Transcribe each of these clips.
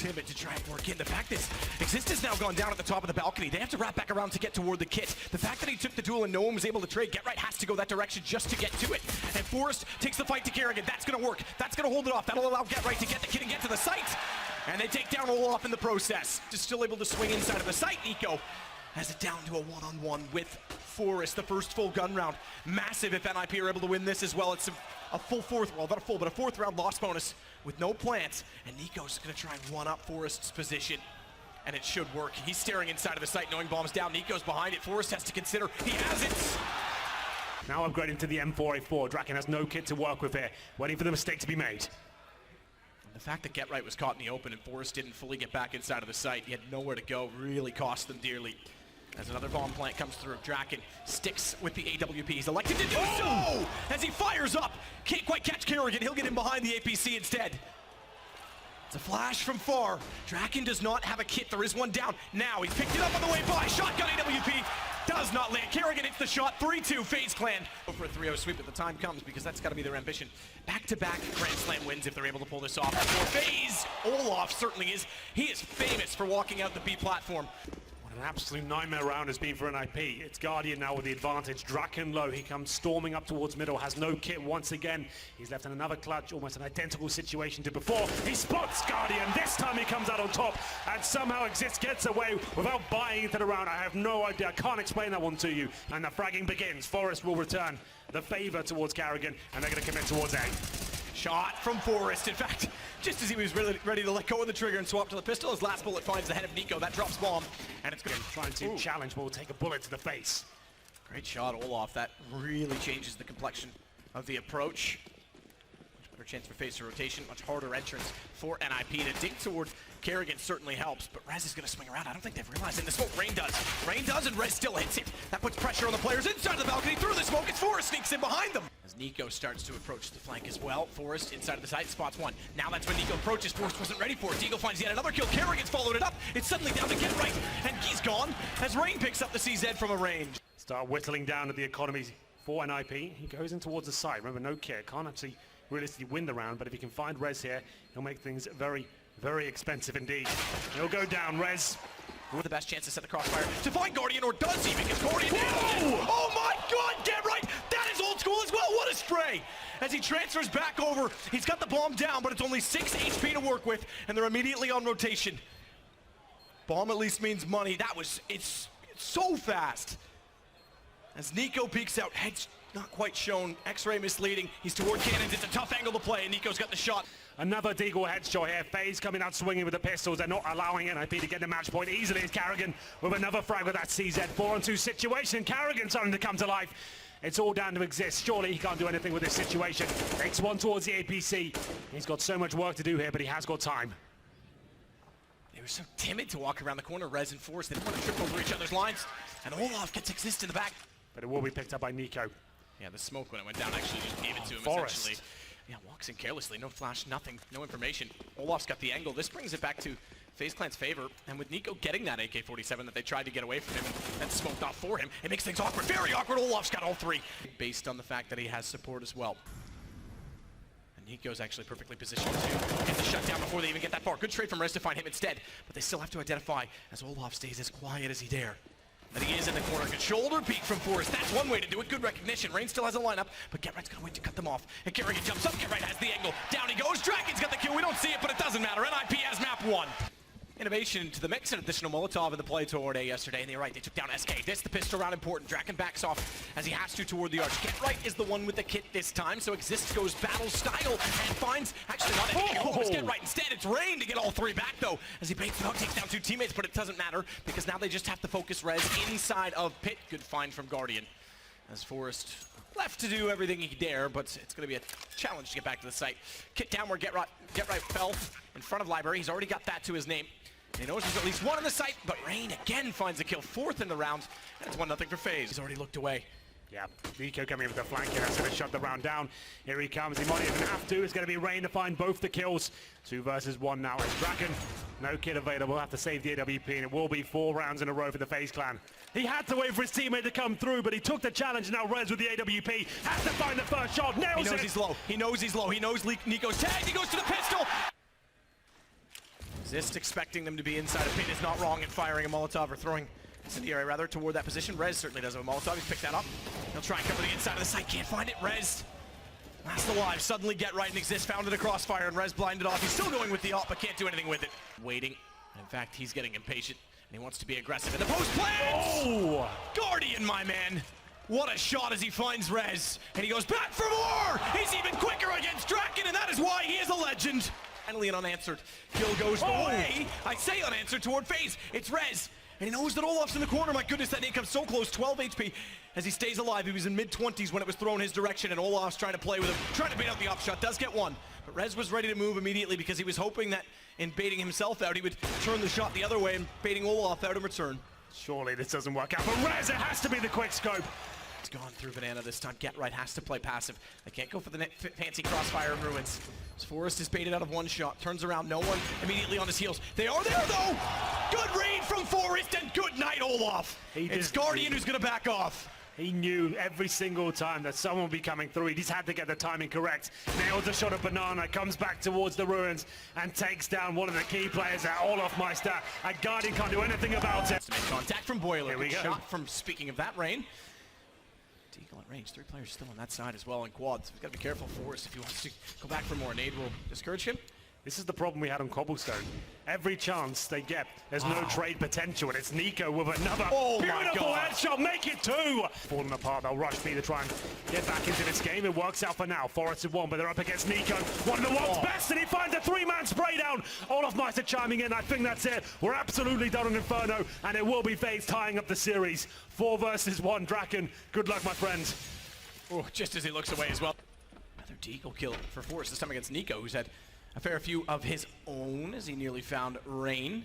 timid to try and work in. The fact is, Exist has now gone down at the top of the balcony. They have to wrap back around to get toward the kit. The fact that he took the duel and no one was able to trade, Get Right has to go that direction just to get to it. And Forrest takes the fight to Kerrigan. That's going to work. That's going to hold it off. That'll allow Get Right to get the kit and get to the site. And they take down Olaf in the process. Just still able to swing inside of the site. Nico has it down to a one-on-one with Forrest. The first full gun round. Massive if NiP are able to win this as well. It's a full fourth, well, not a full, but a fourth round loss bonus with no plants. And Nico's going to try and one-up Forrest's position. And it should work. He's staring inside of the site, knowing bomb's down. Nico's behind it. Forrest has to consider. He has it. Now upgrading to the M4A4. Draken has no kit to work with here, waiting for the mistake to be made. And the fact that Get Right was caught in the open and Forrest didn't fully get back inside of the site, he had nowhere to go, really cost them dearly. As another bomb plant comes through, Draken sticks with the AWP. He's elected to do so! As he fires up, can't quite catch Kerrigan. He'll get in behind the APC instead. It's a flash from far. Draken does not have a kit. There is one down. Now he's picked it up on the way by. Shotgun AWP does not land. Kerrigan hits the shot. 3-2 Faze Clan. Go for a 3-0 sweep if the time comes, because that's got to be their ambition. Back-to-back Grand Slam wins if they're able to pull this off. For Faze, Olaf certainly is. He is famous for walking out the B platform. An absolute nightmare round has been for NiP. It's Guardian now with the advantage. Draken low, he comes storming up towards middle, has no kit once again. He's left in another clutch, almost an identical situation to before. He spots Guardian, this time he comes out on top, and somehow Exist gets away without buying into the round. I have no idea, I can't explain that one to you. And the fragging begins. Forrest will return the favor towards Kerrigan, and they're going to commit towards A. Shot from Forrest. In fact, just as he was ready to let go of the trigger and swap to the pistol, his last bullet finds the head of Nico. That drops bomb, and it's going to trying to challenge, but will take a bullet to the face. Great shot, Olaf. That really changes the complexion of the approach. Much better chance for Faze rotation, much harder entrance for NiP. To dig toward Kerrigan certainly helps, but Rez is going to swing around. I don't think they've realized in the smoke. Rain does, and Rez still hits it. That puts pressure on the players inside of the balcony. Through the smoke, it's Forrest sneaks in behind them. As Nico starts to approach the flank as well, Forrest inside of the site, spots one. Now that's when Nico approaches. Forrest wasn't ready for it. Deagle finds yet another kill. Kerrigan's followed it up. It's suddenly down to Get Right, and he's gone as Rain picks up the CZ from a range. Start whittling down at the economy for NiP. He goes in towards the side. Remember, no kit. Can't actually realistically win the round, but if he can find Rez here, he'll make things very, very expensive indeed. He'll go down, Rez. With the best chance to set the crossfire to find Guardian, or does he? Because Guardian oh my god, Get Right! That is old school as well. What a spray! As he transfers back over, he's got the bomb down, but it's only 6 HP to work with, and they're immediately on rotation. Bomb at least means money. It's so fast. As Nico peeks out, head's not quite shown, X-ray misleading. He's toward cannons. It's a tough angle to play, and Nico's got the shot. Another Deagle headshot here. Faze coming out swinging with the pistols. They're not allowing NiP to get the match point easily as Kerrigan with another frag with that CZ 4-on-2 situation. Kerrigan starting to come to life. It's all down to Exist. Surely he can't do anything with this situation. Takes one towards the APC. He's got so much work to do here, but he has got time. They were so timid to walk around the corner, Rez and Forrest. They didn't want to trip over each other's lines. And Olaf gets Exist in the back. But it will be picked up by Nico. Yeah, the smoke when it went down actually just gave it to him, Forrest. essentially. Yeah, walks in carelessly, no flash, nothing, no information. Olaf's got the angle. This brings it back to Faze Clan's favor, and with Nico getting that AK-47 that they tried to get away from him and that smoked off for him, it makes things awkward, very awkward. Olaf's got all three, based on the fact that he has support as well. And Nico's actually perfectly positioned to get the shutdown before they even get that far. Good trade from Rez to find him instead, but they still have to identify as Olaf stays as quiet as he dare. But he is in the corner. Good shoulder peek from Forrest. That's one way to do it. Good recognition. Rain still has a lineup, but Get Right's gonna wait to cut them off. And Kerrigan jumps up. Get Right has the angle. Down he goes. Draken's got the kill. We don't see it, but it doesn't matter. NiP has map 1. Innovation to the mix, an additional Molotov in the play toward A yesterday, and they're right, they took down SK. This, the pistol round important. Draken backs off as he has to toward the arch. Get Right is the one with the kit this time, so Exist goes battle style and finds, actually not anything. It's Get Right instead. It's Rain to get all 3 back though, as he baits them out, takes down 2 teammates, but it doesn't matter because now they just have to focus Rez inside of Pit. Good find from Guardian. As Forrest left to do everything he dare, but it's going to be a challenge to get back to the site. Kit down where Get Right fell in front of Library. He's already got that to his name. He knows there's at least one in the site, but Rain again finds a kill, 4th in the round, and it's 1-0 for Faze. He's already looked away. Yeah, Nico coming in with the flank here. That's going to shut the round down. Here he comes. He might even have to. It's going to be Rain to find both the kills. 2 versus 1 now. As Draken, no kit available. Have to save the AWP, and it will be 4 rounds in a row for the Faze Clan. He had to wait for his teammate to come through, but he took the challenge. Now Rez with the AWP has to find the first shot. Nails it. He knows he's low. He knows he's low. He knows Nico's tagged. He goes to the pistol. Exist expecting them to be inside a pit is not wrong in firing a Molotov or throwing incendiary rather toward that position. Rez certainly does have a Molotov. He's picked that up. He'll try and cover the inside of the site. Can't find it. Rez last alive. Suddenly Get Right and Exist found it a crossfire and Rez blinded off. He's still going with the ult but can't do anything with it. Waiting. In fact, he's getting impatient and he wants to be aggressive. And the post plans! Oh! Guardian, my man. What a shot as he finds Rez. And he goes back for more! He's even quicker against Draken, and that is why he is a legend. Finally an unanswered kill goes away. I say unanswered toward Faze. It's Rez. And he knows that Olaf's in the corner. My goodness, that nade comes so close. 12 HP as he stays alive. He was in mid-20s when it was thrown his direction, and Olaf's trying to play with him, trying to bait out the upshot. Does get one. But Rez was ready to move immediately because he was hoping that in baiting himself out, he would turn the shot the other way and baiting Olaf out in return. Surely this doesn't work out. But Rez, it has to be the quick scope. It's gone through Banana this time. Get Right has to play passive. They can't go for the fancy crossfire and ruins. Forrest is baited out of one shot. Turns around, no one immediately on his heels. They are there though! Good read from Forrest and good night, Olaf. It's Guardian who's gonna back off. He knew every single time that someone would be coming through. He just had to get the timing correct. Nails a shot of Banana, comes back towards the ruins and takes down one of the key players there, Olaf Meister. And Guardian can't do anything about it. To make contact from Boiler. Here we Good go. shot from, speaking of that, Rain. Deagle at range. 3 players still on that side as well in quads. We've got to be careful for us if he wants to go back for more. Nade will discourage him. This is the problem we had on Cobblestone. Every chance they get, there's no trade potential, and it's Nico with another beautiful headshot. Make it 2! Falling apart, they'll rush B to try and get back into this game. It works out for now. Forrest have won, but they're up against Nico. One of the world's best, and he finds a 3-man spray down. Olaf Meister chiming in. I think that's it. We're absolutely done on Inferno, and it will be Faze tying up the series. 4 versus 1. Draken, good luck, my friends. Oh, just as he looks away as well. Another Deagle kill for Forrest, this time against Nico, who's had a fair few of his own as he nearly found Rain.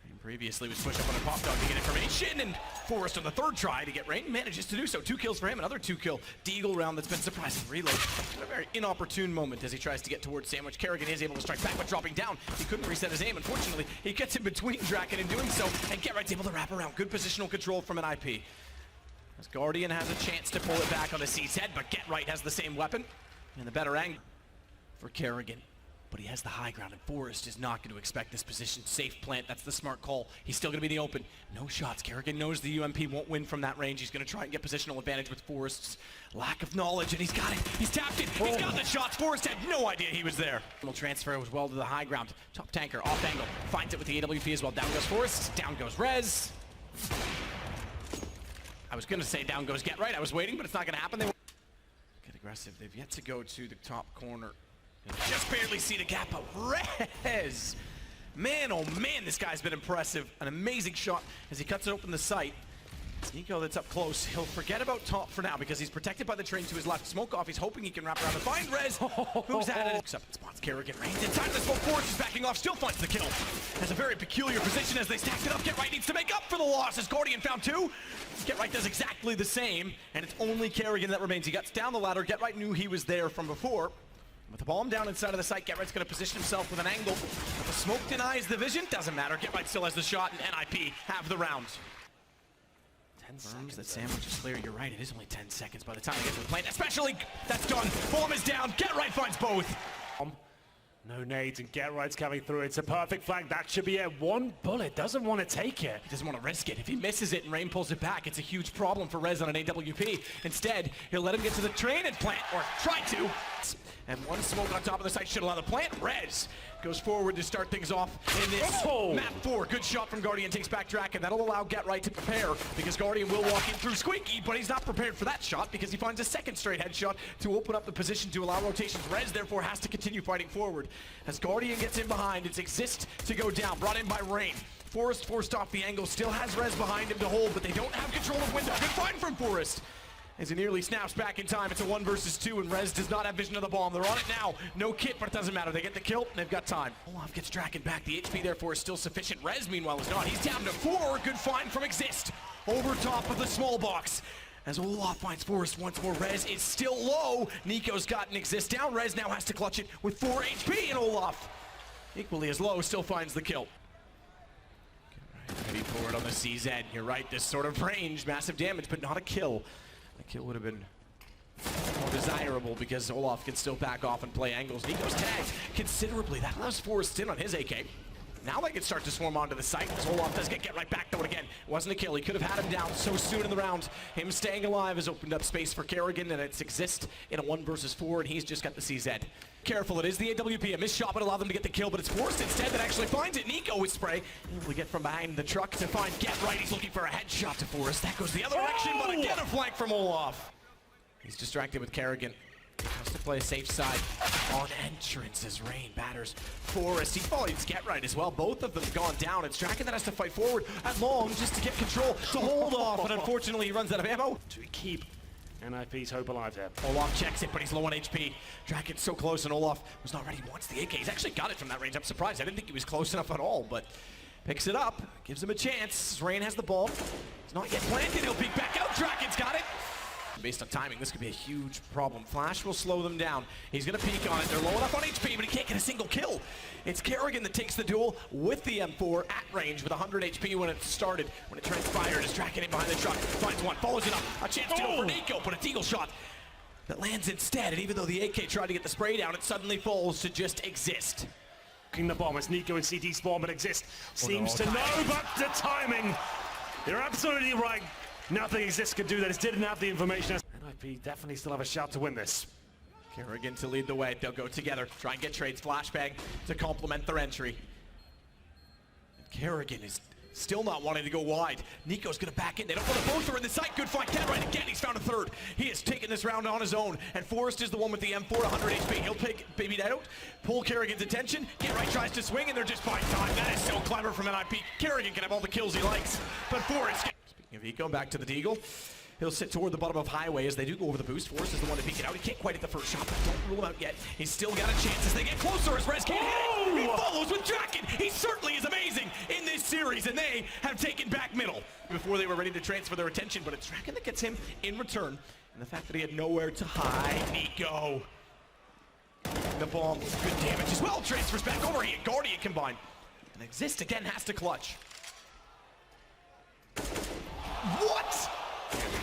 And previously was pushed up on a pop dog to get information, and Forrest on the 3rd try to get Rain manages to do so. 2 kills for him, another 2-kill Deagle round that's been surprising reload. A very inopportune moment as he tries to get towards Sandwich. Kerrigan is able to strike back, but dropping down. He couldn't reset his aim. Unfortunately, he gets in between Draken in doing so, and Get Right's able to wrap around. Good positional control from an IP. As Guardian has a chance to pull it back on the C's head, but Get Right has the same weapon and the better angle for Kerrigan. But he has the high ground, and Forrest is not going to expect this position. Safe plant, that's the smart call. He's still going to be in the open. No shots. Kerrigan knows the UMP won't win from that range. He's going to try and get positional advantage with Forrest's lack of knowledge, and he's got it. He's tapped it. He's got the shots. Forrest had no idea he was there. Transfer as well to the high ground. Top tanker, off angle. Finds it with the AWP as well. Down goes Forrest. Down goes Rez. I was going to say down goes Get Right. I was waiting, but it's not going to happen. They get aggressive. They've yet to go to the top corner. Just barely see the gap, but Rez! Man, oh man, this guy's been impressive. An amazing shot as he cuts it open the site. It's Nico that's up close. He'll forget about top for now because he's protected by the train to his left. Smoke off, he's hoping he can wrap around and find Rez, who's at it. Except spots Kerrigan. Range inside of the smoke. Forrest is backing off, still finds the kill. Has a very peculiar position as they stack it up. Get Right needs to make up for the loss as Guardian found 2. Get Right does exactly the same, and it's only Kerrigan that remains. He gets down the ladder. Get Right knew he was there from before. With the bomb down inside of the site, Get Right's going to position himself with an angle. But the smoke denies the vision. Doesn't matter. Get Right still has the shot, and NiP have the round. 10 seconds. That Sandwich is clear. You're right. It is only 10 seconds by the time he gets to the plane. Especially, that's done. Bomb is down. Get Right finds both. No nades, and Get Right's coming through. It's a perfect flank. That should be it. 1 bullet. Doesn't want to take it. He doesn't want to risk it. If he misses it and Rain pulls it back, it's a huge problem for Rez on an AWP. Instead, he'll let him get to the train and plant, or try to. And 1 smoke on top of the site should allow the plant. Rez goes forward to start things off in this map 4. Good shot from Guardian, takes back Draken. That'll allow Get Right to prepare because Guardian will walk in through Squeaky, but he's not prepared for that shot because he finds a 2nd straight headshot to open up the position to allow rotations. Rez therefore has to continue fighting forward. As Guardian gets in behind, it's Exist to go down, brought in by Rain. Forrest forced off the angle, still has Rez behind him to hold, but they don't have control of window. Good find from Forrest. As he nearly snaps back in time, it's a 1 versus 2, and Rez does not have vision of the bomb. They're on it now. No kit, but it doesn't matter. They get the kill, and they've got time. Olaf gets Draken back. The HP, therefore, is still sufficient. Rez, meanwhile, is not. He's down to 4. Good find from Exist. Over top of the small box. As Olaf finds Forrest once more. Rez is still low. Nico's got an Exist down. Rez now has to clutch it with 4 HP, and Olaf, equally as low, still finds the kill. Ready forward on the CZ. You're right, this sort of range. Massive damage, but not a kill. The kill would have been more desirable because Olaf can still back off and play angles. Nico's tagged considerably. That allows Forrest in on his AK. Now they can start to swarm onto the site. As Olaf does get right back, though, and again, it wasn't a kill. He could have had him down so soon in the round. Him staying alive has opened up space for Kerrigan, and it's Exist in a 1 versus 4, and he's just got the CZ. Careful, it is the AWP. A missed shot would allow them to get the kill, but it's Forrest instead that actually finds it. Nico with spray. Able to get from behind the truck to find Get Right. He's looking for a headshot to Forrest. That goes the other direction, but again a flank from Olaf. He's distracted with Kerrigan. Has to play a safe side on entrance as Rain batters Forrest. He follows Get Right as well. Both of them gone down. It's Draken that has to fight forward at long just to get control, to hold off, and unfortunately he runs out of ammo. To keep NiP's hope alive there. Olaf checks it, but he's low on HP. Draken's so close, and Olaf was not ready. He wants the AK. He's actually got it from that range. I'm surprised. I didn't think he was close enough at all, but picks it up, gives him a chance. Rain has the ball. It's not yet planted. He'll peek back out. Draken's got it. Based on timing, this could be a huge problem. Flash will slow them down. He's going to peek on it. They're low enough on HP, but he can't get a single kill. It's Kerrigan that takes the duel with the M4 at range with 100 HP when it started. When it transpired, is Draken in behind the truck. Finds one, follows it up. A chance to go for Nico, but a deagle shot that lands instead. And even though the AK tried to get the spray down, it suddenly falls to just Exist. King the bomb as Nico and CT spawn, but Exist seems to know, but the timing. You're absolutely right. Nothing Exist could do that. It didn't have the information. NiP definitely still have a shot to win this. Kerrigan to lead the way. They'll go together. Try and get trades. Flashbang to complement their entry. Kerrigan is still not wanting to go wide. Nico's going to back in. They don't want to both are in the site. Good fight. Get Right again. He's found a third. He has taken this round on his own. And Forrest is the one with the M4, 100 HP. He'll pick baby out, pull Kerrigan's attention. Get Right tries to swing, and they're just buying time. That is so clever from NiP. Kerrigan can have all the kills he likes. But Forrest... Speaking of Eco, back to the deagle. He'll sit toward the bottom of Highway as they do go over the boost. Forrest is the one to peek it out. He can't quite hit the first shot, but don't rule him out yet. He's still got a chance as they get closer as Rez can't hit it. He follows with Draken. He certainly is amazing in this series, and they have taken back middle before they were ready to transfer their attention, but it's Draken that gets him in return. And the fact that he had nowhere to hide. Nico. The bomb was good damage as well. Transfers back over. He and Guardian combined. And Exist again has to clutch. What?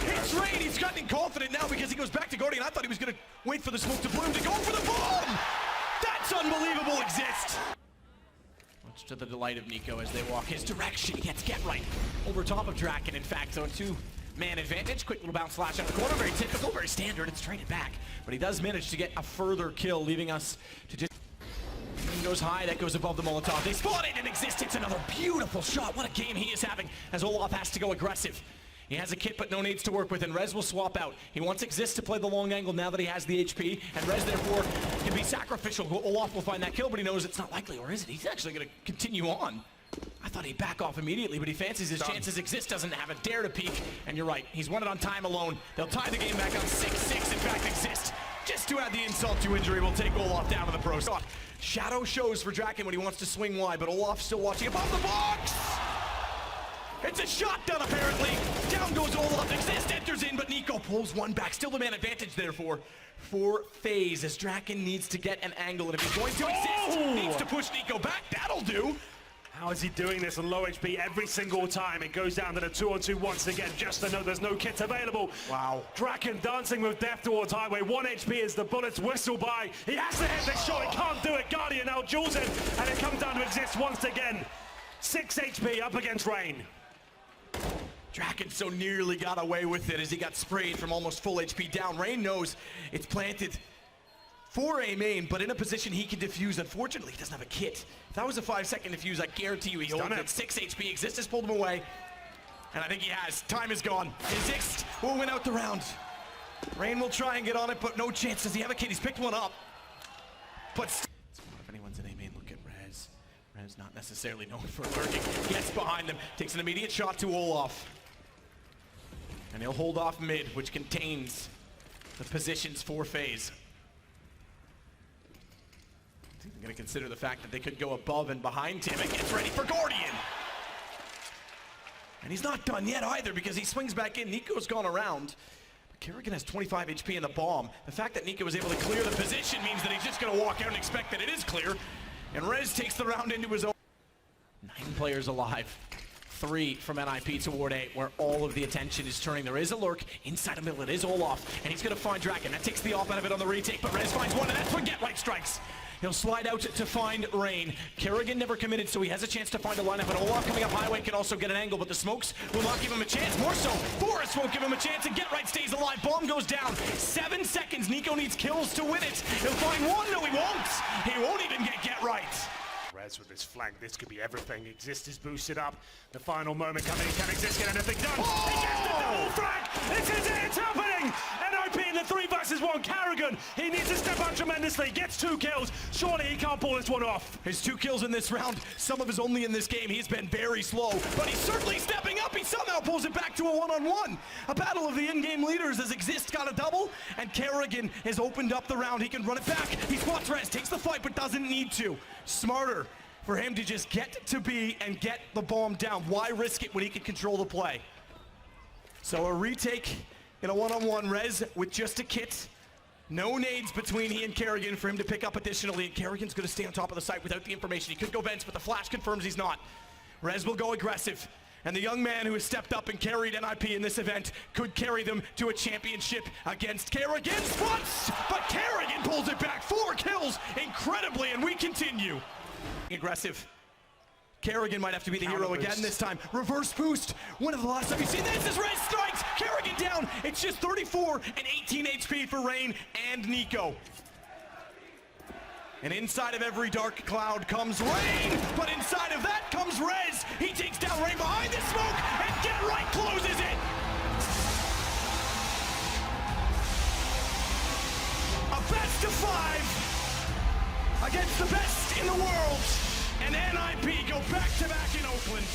It's Rain. He's gotten confident now because he goes back to Guardian. I thought he was going to wait for the smoke to bloom to go for the bomb. That's unbelievable, Exist. Much to the delight of Nico as they walk his direction. He gets Get Right over top of Draken, in fact, so 2-man advantage. Quick little bounce flash out the corner. Very typical, very standard. It's traded back. But he does manage to get a further kill, leaving us to just... Goes high, that goes above the Molotov. They spot it, and Exist hits another beautiful shot. What a game he is having as Olaf has to go aggressive. He has a kit but no needs to work with, and Rez will swap out. He wants Exist to play the long angle now that he has the HP, and Rez therefore can be sacrificial. Olaf will find that kill, but he knows it's not likely, or is it? He's actually going to continue on. I thought he'd back off immediately, but he fancies his chances. Exist doesn't have a dare to peek, and you're right. He's won it on time alone. They'll tie the game back on 6-6. In fact, Exist, just to add the insult to injury, will take Olaf down to the pro spot. Shadow shows for Draken when he wants to swing wide, but Olaf's still watching above the box! It's a shotgun, apparently! Down goes Olaf, Exist enters in, but Nico pulls one back. Still the man advantage, therefore, for Faze, as Draken needs to get an angle, and if he's going to Exist, needs to push Nico back, that'll do! How is he doing this on low HP every single time? It goes down to the 2-on-2 once again, just to know there's no kits available. Wow. Draken dancing with death towards Highway. 1 HP as the bullets whistle by. He has to hit the shot, he can't do it. Guardian now jewels him, and it comes down to Exist once again. 6 HP up against Rain. Draken so nearly got away with it as he got sprayed from almost full HP down. Rain knows it's planted for a main, but in a position he can defuse. Unfortunately, he doesn't have a kit. If that was a 5-second defuse, I guarantee you he holds it. 6 HP. Exist has pulled him away, and I think he has. Time is gone. Exist will win out the round. Rain will try and get on it, but no chance. Does he have a kit? He's picked one up. But if anyone's in a main, look at Rez. Rez not necessarily known for lurking. Gets behind them, takes an immediate shot to Olaf. And he'll hold off mid, which contains the positions for Faze. I'm going to consider the fact that they could go above and behind him and gets ready for Guardian. And he's not done yet either because he swings back in. Nico's gone around. But Kerrigan has 25 HP in the bomb. The fact that Nico was able to clear the position means that he's just going to walk out and expect that it is clear. And Rez takes the round into his own. 9 players alive. 3 from NiP toward 8, where all of the attention is turning. There is a lurk inside the middle. It is Olaf, and he's going to find Draken. That takes the off out of it on the retake, but Rez finds one, and that's when Get Right strikes. He'll slide out to find Rain. Kerrigan never committed, so he has a chance to find a lineup, and Olaf coming up highway can also get an angle, but the smokes will not give him a chance. More so, Forrest won't give him a chance, and Get Right stays alive. Bomb goes down. 7 seconds. Nico needs kills to win it. He'll find one. No, he won't. He won't even get Right. Rez with this flank, this could be everything. Exist is boosted up. The final moment coming. Can Exist get anything done? Oh! He gets the double flank! This is it! It's happening! NiP in the 3 versus 1. Kerrigan, he needs to step up tremendously. Gets 2 kills. Surely he can't pull this one off. His 2 kills in this round, some of his only in this game. He's been very slow, but he's certainly stepping up. He somehow pulls it back to a 1-on-1. A battle of the in-game leaders as Exist got a double, and Kerrigan has opened up the round. He can run it back. He spots Rez, takes the fight, but doesn't need to. Smarter for him to just get to B and get the bomb down. Why risk it when he can control the play? So a retake in a 1-on-1. Rez with just a kit. No nades between he and Kerrigan for him to pick up additionally, and Kerrigan's going to stay on top of the site without the information. He could go vents, but the flash confirms he's not. Rez will go aggressive, and the young man who has stepped up and carried NiP in this event could carry them to a championship against Kerrigan. Spots, but Kerrigan pulls it back. 4 kills, incredibly, and we continue. Aggressive. Kerrigan might have to be the hero again this time. Reverse boost. When of the last time you've seen this? As Rez strikes, Kerrigan down. It's just 34 and 18 HP for Rain and Nico. And inside of every dark cloud comes Rain, but inside of that comes Rez. He takes down Rain behind the smoke, and Get Right closes it. A best of 5 against the best in the world, and NiP go back-to-back in Oakland.